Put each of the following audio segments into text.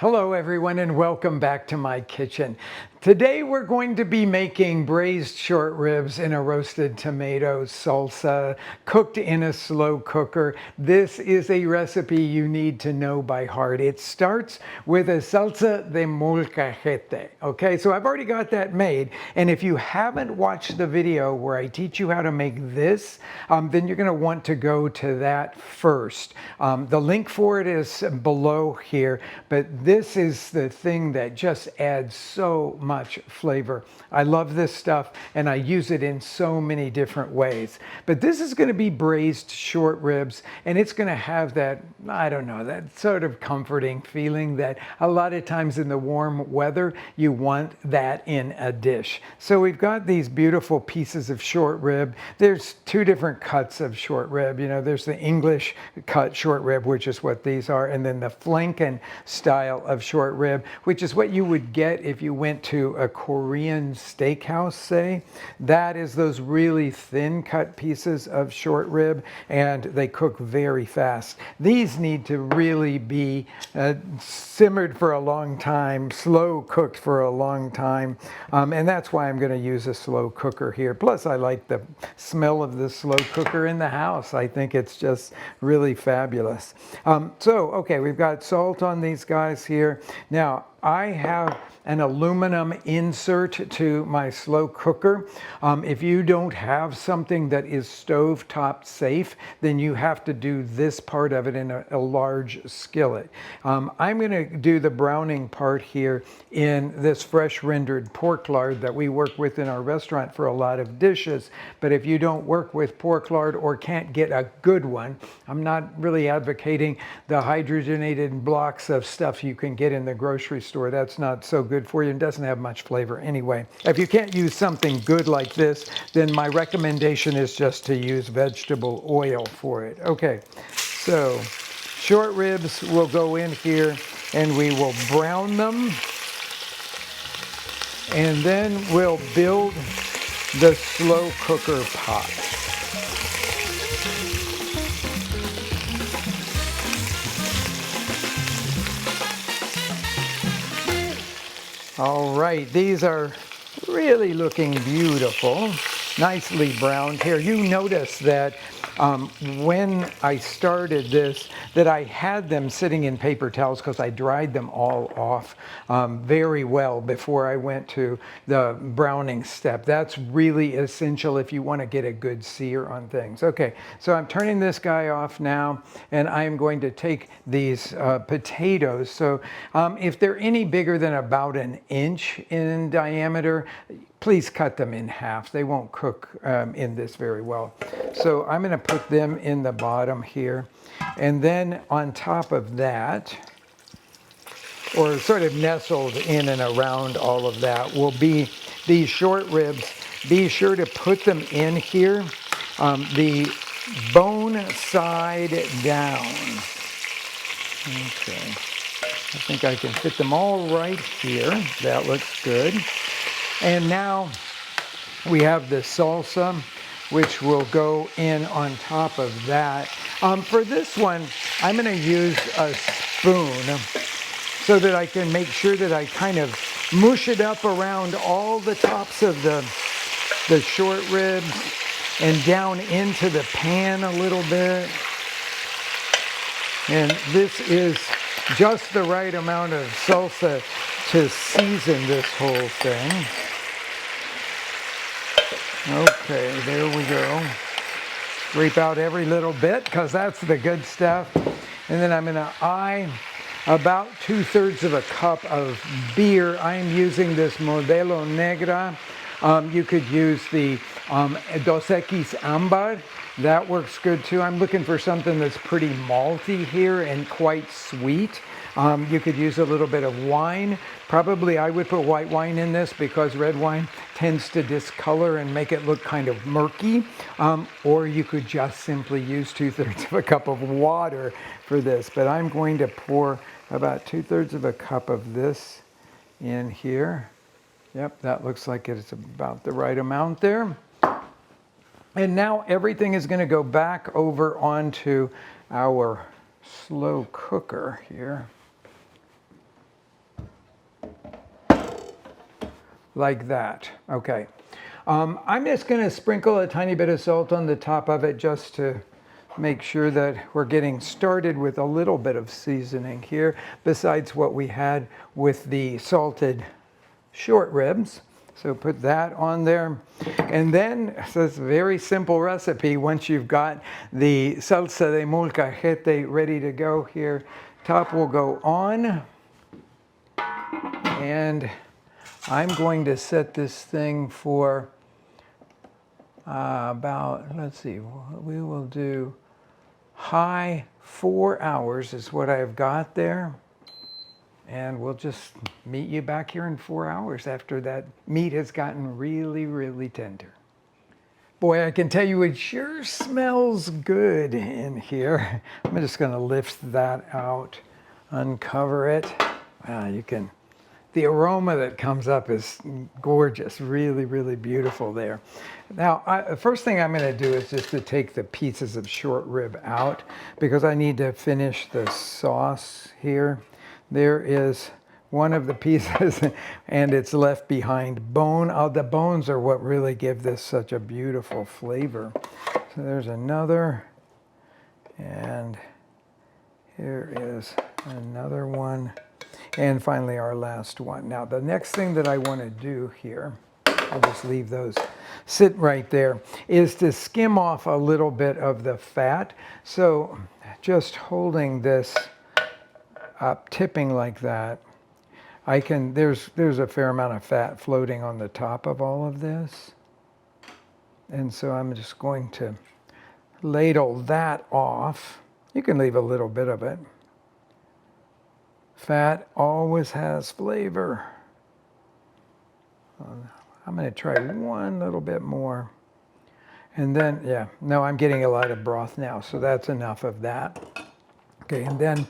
Hello everyone and welcome back to my kitchen. Today we're going to be making braised short ribs in a roasted tomato salsa cooked in a slow cooker. This is a recipe you need to know by heart. It starts with a salsa de molcajete. Okay, so I've already got that made, and if you haven't watched the video where I teach you how to make this, then you're going to want to go to that first. The link for it is below here, but this is the thing that just adds so much flavor. I love this stuff and I use it in so many different ways. But this is going to be braised short ribs, and it's going to have that, I don't know, that sort of comforting feeling that a lot of times in the warm weather you want that in a dish. So we've got these beautiful pieces of short rib. There's two different cuts of short rib. You know, there's the English cut short rib, which is what these are, and then the flanken style of short rib, which is what you would get if you went to a Korean steakhouse, say. That is those really thin cut pieces of short rib, and they cook very fast. These need to really be simmered for a long time, slow cooked for a long time, and that's why I'm going to use a slow cooker here. Plus I like the smell of the slow cooker in the house. I think it's just really fabulous. Okay, we've got salt on these guys here. Now, I have an aluminum insert to my slow cooker. If you don't have something that is stovetop safe, then you have to do this part of it in a large skillet. I'm going to do the browning part here in this fresh rendered pork lard that we work with in our restaurant for a lot of dishes. But if you don't work with pork lard or can't get a good one, I'm not really advocating the hydrogenated blocks of stuff you can get in the grocery store. That's not so good for you and doesn't have much flavor anyway. If you can't use something good like this, then my recommendation is just to use vegetable oil for it. Okay, so short ribs will go in here and we will brown them, and then we'll build the slow cooker pot. All right, these are really looking beautiful, nicely browned here. You notice that when I started this, that I had them sitting in paper towels because I dried them all off very well before I went to the browning step. That's really essential if you want to get a good sear on things. Okay, so I'm turning this guy off now, and I'm going to take these potatoes. So if they're any bigger than about an inch in diameter, please cut them in half. They won't cook in this very well. So I'm going to put them in the bottom here. And then on top of that, or sort of nestled in and around all of that, will be these short ribs. Be sure to put them in here, the bone side down. Okay. I think I can fit them all right here. That looks good. And now we have the salsa, which will go in on top of that. For this one, I'm going to use a spoon so that I can make sure that I kind of mush it up around all the tops of the short ribs and down into the pan a little bit. And this is just the right amount of salsa to season this whole thing. Okay, there we go. Scrape out every little bit because that's the good stuff. And then I'm going to eye about 2/3 of a cup of beer. I'm using this Modelo Negra. You could use the Dos Equis Ambar. That works good too. I'm looking for something that's pretty malty here and quite sweet. You could use a little bit of wine. Probably I would put white wine in this because red wine tends to discolor and make it look kind of murky. Or you could just simply use 2/3 of a cup of water for this. But I'm going to pour about 2/3 of a cup of this in here. Yep, that looks like it's about the right amount there. And now everything is going to go back over onto our slow cooker here. like that. Okay. I'm just going to sprinkle a tiny bit of salt on the top of it just to make sure that we're getting started with a little bit of seasoning here besides what we had with the salted short ribs. So put that on there. And then, so it's a very simple recipe. Once you've got the salsa de molcajete ready to go here, top will go on. And I'm going to set this thing for about, let's see, we will do high 4 hours is what I've got there. And we'll just meet you back here in 4 hours after that meat has gotten really, really tender. Boy, I can tell you it sure smells good in here. I'm just going to lift that out, uncover it. Wow, you can, the aroma that comes up is gorgeous, really, really beautiful there. Now, the first thing I'm going to do is just to take the pieces of short rib out because I need to finish the sauce here. There is one of the pieces and it's left behind bone. The bones are what really give this such a beautiful flavor. So there's another, and here is another one. And finally our last one. Now the next thing that I want to do here, I'll just leave those sit right there, is to skim off a little bit of the fat. So just holding this up, tipping like that, I can, there's a fair amount of fat floating on the top of all of this. And so I'm just going to ladle that off. You can leave a little bit of it. Fat always has flavor. I'm going to try one little bit more. And then, yeah, no, I'm getting a lot of broth now, so that's enough of that. Okay, and then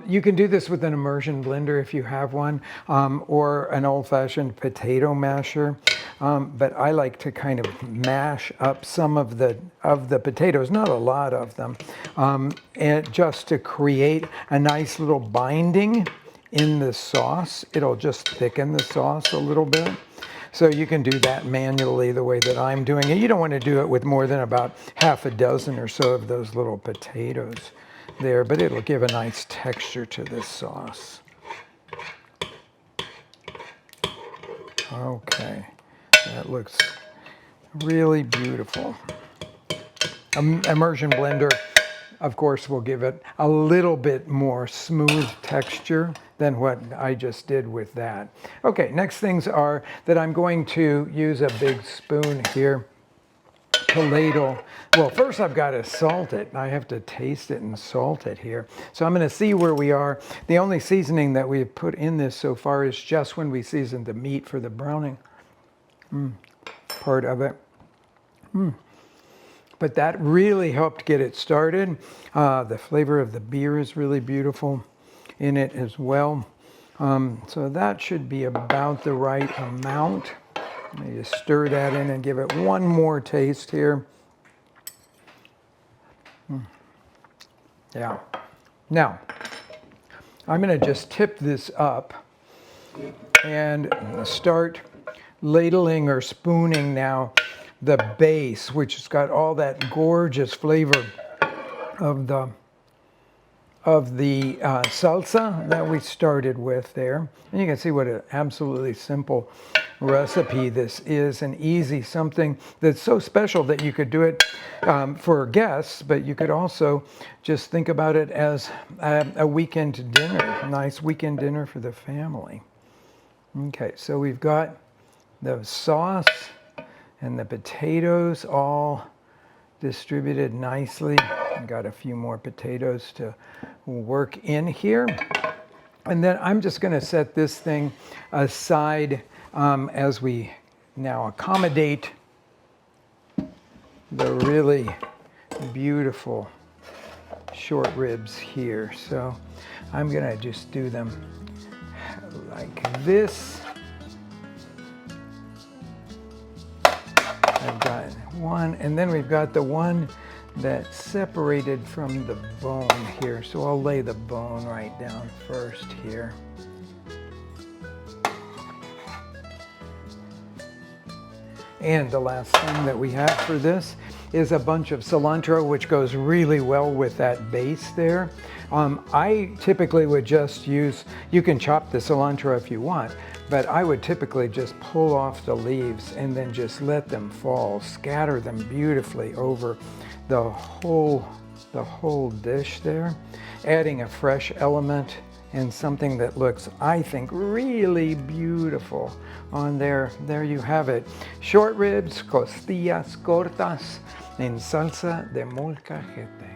you can do this with an immersion blender if you have one, or an old-fashioned potato masher. But I like to kind of mash up some of the potatoes, not a lot of them, and just to create a nice little binding in the sauce. It'll just thicken the sauce a little bit. So you can do that manually the way that I'm doing it. You don't want to do it with more than about half a dozen or so of those little potatoes there, but it'll give a nice texture to this sauce. Okay, that looks really beautiful. Immersion blender, of course, will give it a little bit more smooth texture than what I just did with that. Okay, next things are that I'm going to use a big spoon here to ladle. Well, first I've got to salt it. I have to taste it and salt it here. So I'm going to see where we are. The only seasoning that we've put in this so far is just when we seasoned the meat for the browning part of it. But that really helped get it started. The flavor of the beer is really beautiful in it as well. So that should be about the right amount. Let me just stir that in and give it one more taste here. Yeah. Now, I'm going to just tip this up and start ladling or spooning now the base, which has got all that gorgeous flavor of the salsa that we started with there. And you can see what an absolutely simple recipe this is, and easy, something that's so special that you could do it for guests, but you could also just think about it as a weekend dinner, a nice weekend dinner for the family. Okay, so we've got the sauce and the potatoes all distributed nicely. I've got a few more potatoes to work in here. And then I'm just going to set this thing aside as we now accommodate the really beautiful short ribs here. So I'm going to just do them like this. I've got one, and then we've got the one that's separated from the bone here. So I'll lay the bone right down first here. And the last thing that we have for this is a bunch of cilantro, which goes really well with that base there. I typically would just use, you can chop the cilantro if you want, but I would typically just pull off the leaves and then just let them fall, scatter them beautifully over the whole dish there, adding a fresh element and something that looks, I think, really beautiful on there. There you have it. Short ribs, costillas cortas en salsa de molcajete.